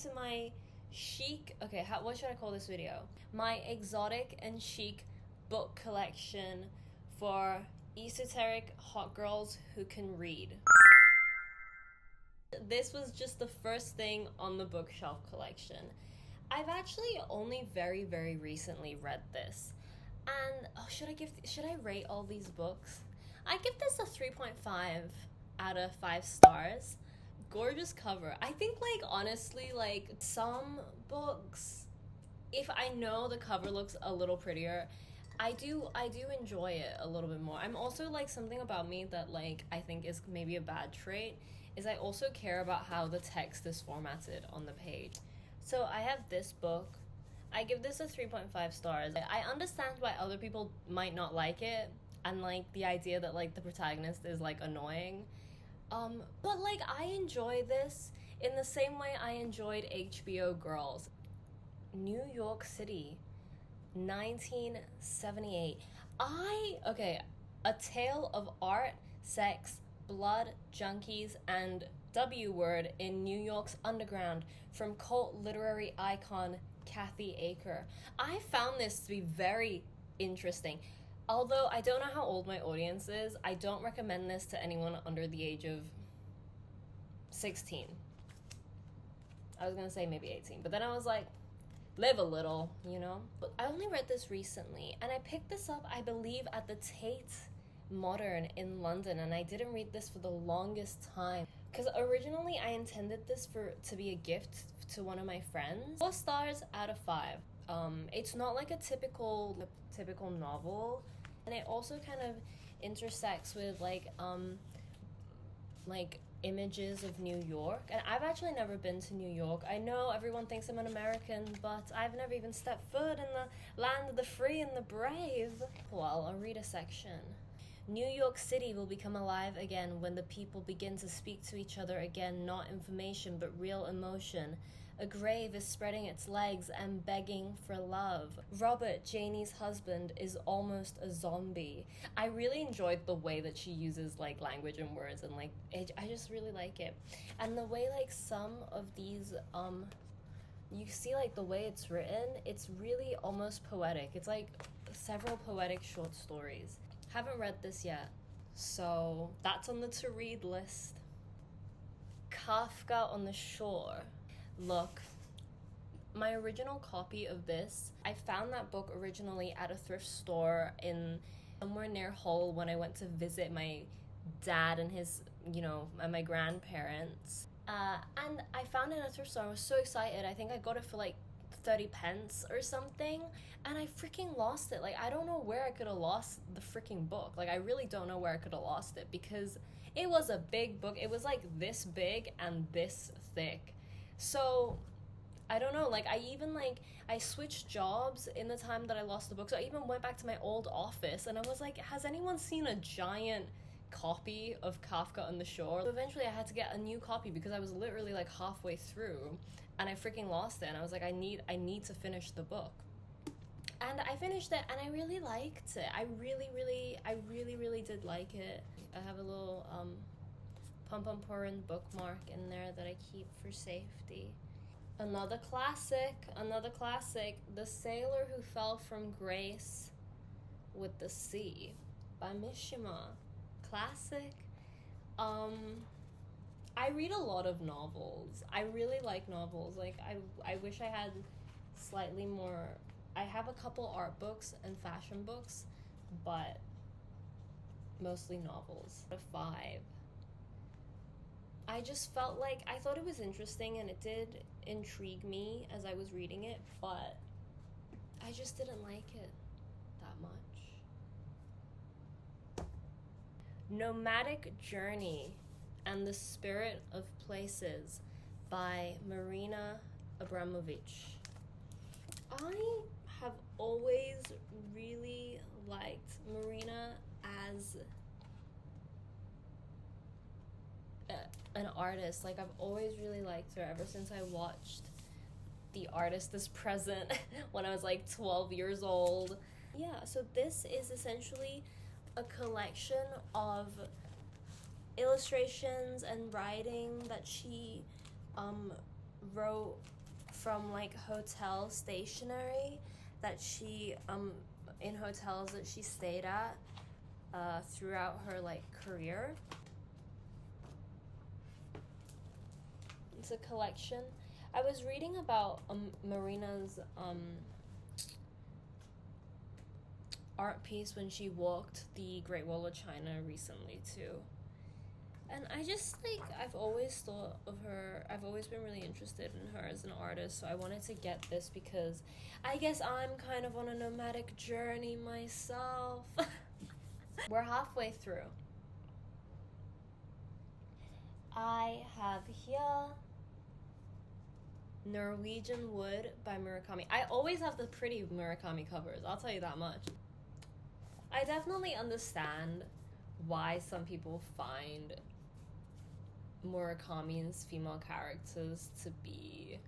to my chic, okay, what should I call this video? My exotic and chic book collection for esoteric hot girls who can read. This was just the first thing on the bookshelf collection. I've actually only very, very recently read this. And should I rate all these books? I give this a 3.5 out of 5 stars. Gorgeous cover. I think, like, honestly, like, some books, if I know the cover looks a little prettier, I do enjoy it a little bit more. I'm also, like, something about me that, like, I think is maybe a bad trait, is I also care about how the text is formatted on the page. So I have this book. I give this a 3.5 stars. I understand why other people might not like it, and, like, the idea that, like, the protagonist is, like, annoying. But, like, I enjoy this in the same way I enjoyed HBO Girls. New York City, 1978. A tale of art, sex, blood, junkies, and W word in New York's underground, from cult literary icon Kathy Aker. I found this to be very interesting. Although I don't know how old my audience is, I don't recommend this to anyone under the age of 16. I was gonna say maybe 18, but then I was like, live a little, you know? But I only read this recently, and I picked this up, I believe, at the Tate Modern in London, and I didn't read this for the longest time. Because originally I intended this to be a gift to one of my friends. 4 stars out of 5. It's not like a typical novel, and it also kind of intersects with like images of New York. And I've actually never been to New York. I know everyone thinks I'm an American, but I've never even stepped foot in the land of the free and the brave. Well, I'll read a section. New York City will become alive again when the people begin to speak to each other again, not information but real emotion. A grave is spreading its legs and begging for love. Robert, Janie's husband, is almost a zombie. I really enjoyed the way that she uses, like, language and words, and, like, I just really like it. And the way, like, some of these, you see, like, the way it's written, it's really almost poetic. It's, like, several poetic short stories. Haven't read this yet, so that's on the to-read list. Kafka on the Shore. Look, my original copy of this, I found that book originally at a thrift store in somewhere near Hull when I went to visit my dad and his, and my grandparents. And I found it in a thrift store. I was so excited. I think I got it for like 30 pence or something, and I freaking lost it. Like, I don't know where I could have lost the freaking book. Like, I really don't know where I could have lost it, because it was a big book. It was like this big and this thick. So I don't know, like, I switched jobs in the time that I lost the book. So I even went back to my old office and I was like, has anyone seen a giant copy of Kafka on the Shore? So eventually I had to get a new copy because I was literally like halfway through and I freaking lost it, and I was like, I need to finish the book. And I finished it and I really liked it. I really did like it. I have a little pom-pom-porin bookmark in there that I keep for safety. Another classic, The Sailor Who Fell from Grace with the Sea by Mishima. Classic. I read a lot of novels. I really like novels. Like, I wish I had slightly more. I have a couple art books and fashion books, but mostly novels. 5. I just felt like, I thought it was interesting and it did intrigue me as I was reading it, but I just didn't like it that much. Nomadic Journey and the Spirit of Places by Marina Abramovich. I have always really liked Marina as an artist. Like, I've always really liked her ever since I watched The Artist is Present when I was like 12 years old. Yeah, so this is essentially a collection of illustrations and writing that she wrote from like hotel stationery that she in hotels that she stayed at throughout her like career. It's a collection. I was reading about Marina's art piece when she walked the Great Wall of China recently too. And I just like, I've always thought of her, I've always been really interested in her as an artist, so I wanted to get this because I guess I'm kind of on a nomadic journey myself. We're halfway through. I have here Norwegian Wood by Murakami. I always have the pretty Murakami covers, I'll tell you that much. I definitely understand why some people find Murakami's female characters to be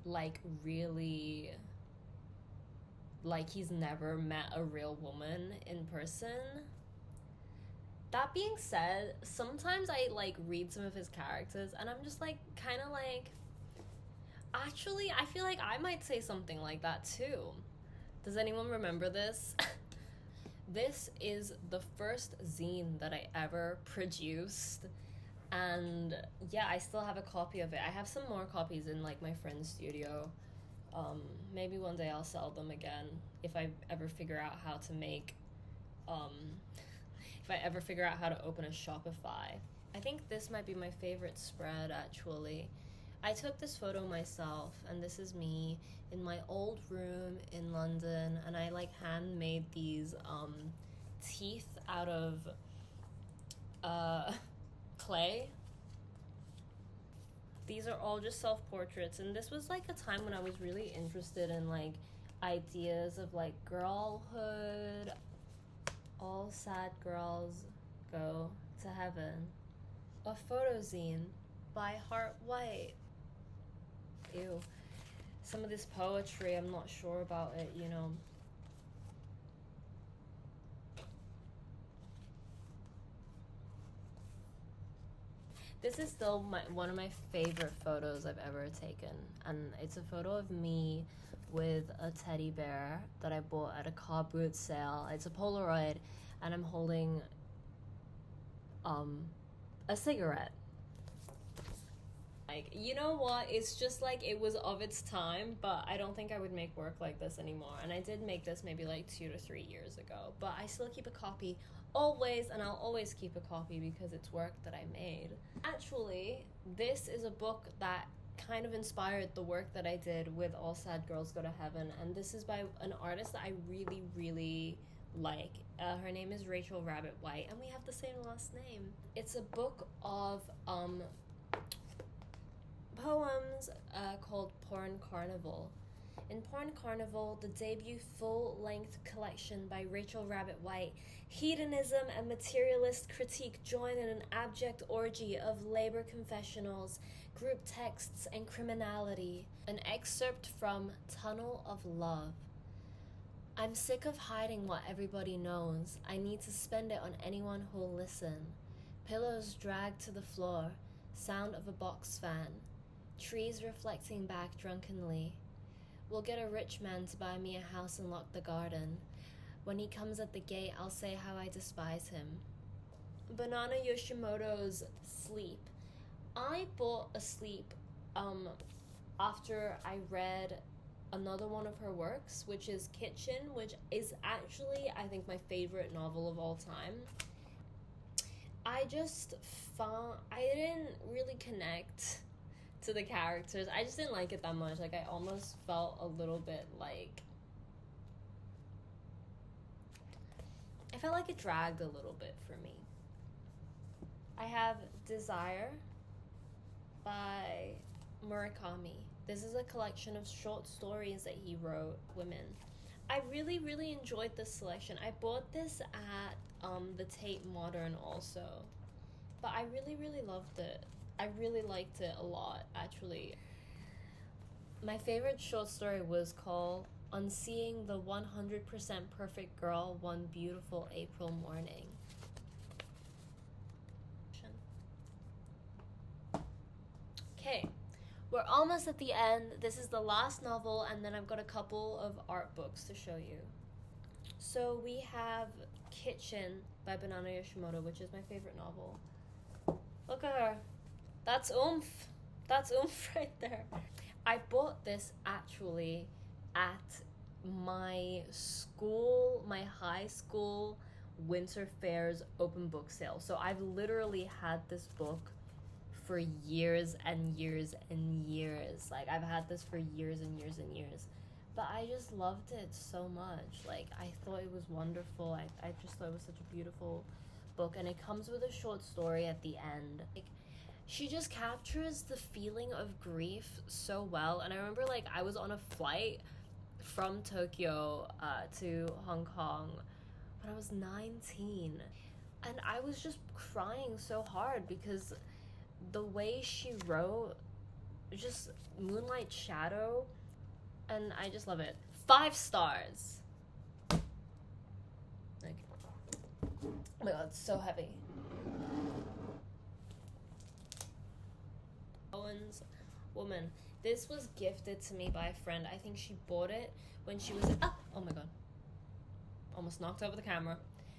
like really like he's never met a real woman in person. That being said, sometimes I like read some of his characters and I'm just like kind of like, actually I feel like I might say something like that too. Does anyone remember this? This is the first zine that I ever produced, and yeah, I still have a copy of it. I have some more copies in like my friend's studio. Maybe one day I'll sell them again if I ever figure out how to make if I ever figure out how to open a Shopify. I think this might be my favorite spread actually. I took this photo myself, and this is me in my old room in London, and I like handmade these teeth out of clay. These are all just self-portraits, and this was like a time when I was really interested in like ideas of like girlhood. All sad girls go to heaven. A photo zine by Heart White. Ew. Some of this poetry, I'm not sure about it, you know. This is still one of my favorite photos I've ever taken. And it's a photo of me with a teddy bear that I bought at a car boot sale. It's a Polaroid, and I'm holding a cigarette. Like, you know what, it's just like it was of its time, but I don't think I would make work like this anymore. And I did make this maybe like 2 to 3 years ago, but I still keep a copy always, and I'll always keep a copy because it's work that I made. Actually, this is a book that kind of inspired the work that I did with All Sad Girls Go to Heaven, and this is by an artist that I really, really like. Her name is Rachel Rabbit White, and we have the same last name. It's a book of poems called Porn Carnival. In Porn Carnival, the debut full-length collection by Rachel Rabbit White, hedonism and materialist critique join in an abject orgy of labor confessionals, group texts, and criminality. An excerpt from Tunnel of Love. I'm sick of hiding what everybody knows. I need to spend it on anyone who'll listen. Pillows dragged to the floor, sound of a box fan. Trees reflecting back drunkenly. We'll get a rich man to buy me a house and lock the garden. When he comes at the gate, I'll say how I despise him. Banana Yoshimoto's Sleep. I bought a Sleep after I read another one of her works, which is Kitchen, which is actually, I think, my favorite novel of all time. I just found, I didn't really connect to the characters. I just didn't like it that much. Like, I almost felt a little bit like, I felt like it dragged a little bit for me. I have Desire by Murakami. This is a collection of short stories that he wrote, women. I really, really enjoyed this selection. I bought this at the Tate Modern also, but I really, really loved it. I really liked it a lot, actually. My favorite short story was called On Seeing the 100% Perfect Girl One Beautiful April Morning. Okay, We're almost at the end. This is the last novel, and then I've got a couple of art books to show you. So we have Kitchen by Banana Yoshimoto, which is my favorite novel. Look at her. That's oomph. That's oomph right there. I bought this actually at my school, my high school winter fair's open book sale. So I've literally had this book for years and years and years. Like, I've had this for years and years and years. But I just loved it so much. Like, I thought it was wonderful. I just thought it was such a beautiful book. And it comes with a short story at the end. Like, she just captures the feeling of grief so well. And I remember, like, I was on a flight from Tokyo to Hong Kong when I was 19. And I was just crying so hard because the way she wrote, just Moonlight Shadow, and I just love it. 5 stars. Like, oh my god, it's so heavy. Cohen's Woman. This was gifted to me by a friend. I think she bought it when she was oh my god. Almost knocked over the camera.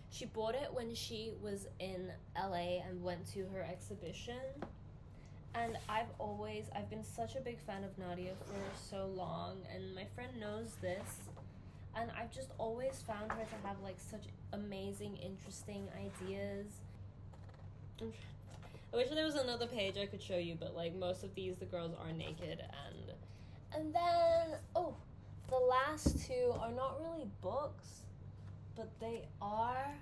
She bought it when she was in LA and went to her exhibition. And I've been such a big fan of Nadia for so long, and my friend knows this. And I've just always found her to have like such amazing, interesting ideas. I wish there was another page I could show you, but like most of these, the girls are naked. And then, oh, the last 2 are not really books, but they are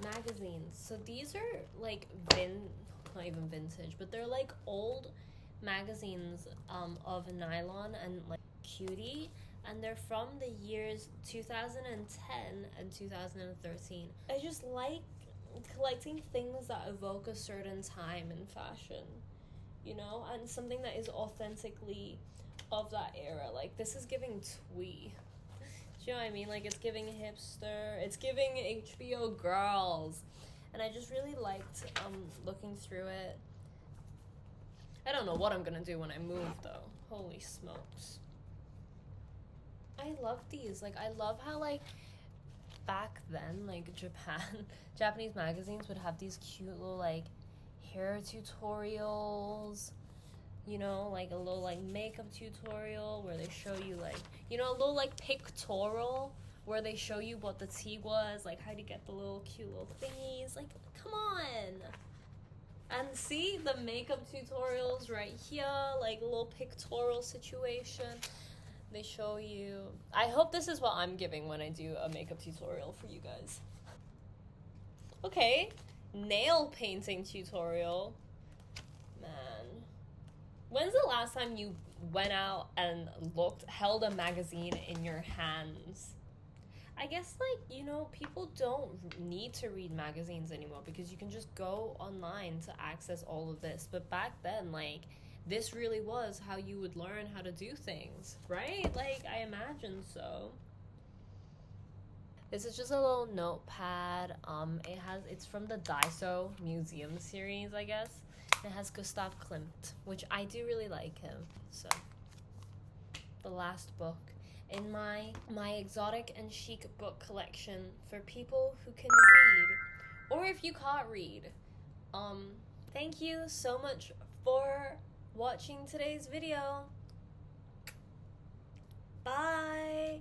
magazines. So these are like not even vintage, but they're like old magazines of nylon and like cutie, and they're from the years 2010 and 2013. I just like collecting things that evoke a certain time in fashion, you know, and something that is authentically of that era. Like, this is giving twee. Do you know what I mean? Like, it's giving hipster, it's giving HBO girls. And I just really liked looking through it. I don't know what I'm gonna do when I move, though. Holy smokes. I love these. Like, I love how, like, back then, like, Japanese magazines would have these cute little, like, hair tutorials, you know, like a little, like, makeup tutorial where they show you, like, you know, a little, like, pictorial where they show you what the tea was, like, how to get the little cute little thingies. Like, come on. And see the makeup tutorials right here, like a little pictorial situation. They show you. I hope this is what I'm giving when I do a makeup tutorial for you guys. Okay, nail painting tutorial. Man, when's the last time you went out and held a magazine in your hands? I guess, like, you know, people don't need to read magazines anymore because you can just go online to access all of this. But back then, like, this really was how you would learn how to do things, right? Like, I imagine so. This is just a little notepad. It's from the Daiso Museum series, I guess. It has Gustav Klimt, which I do really like him. So, the last book in my exotic and chic book collection for people who can read, or if you can't read. Thank you so much for watching today's video. Bye.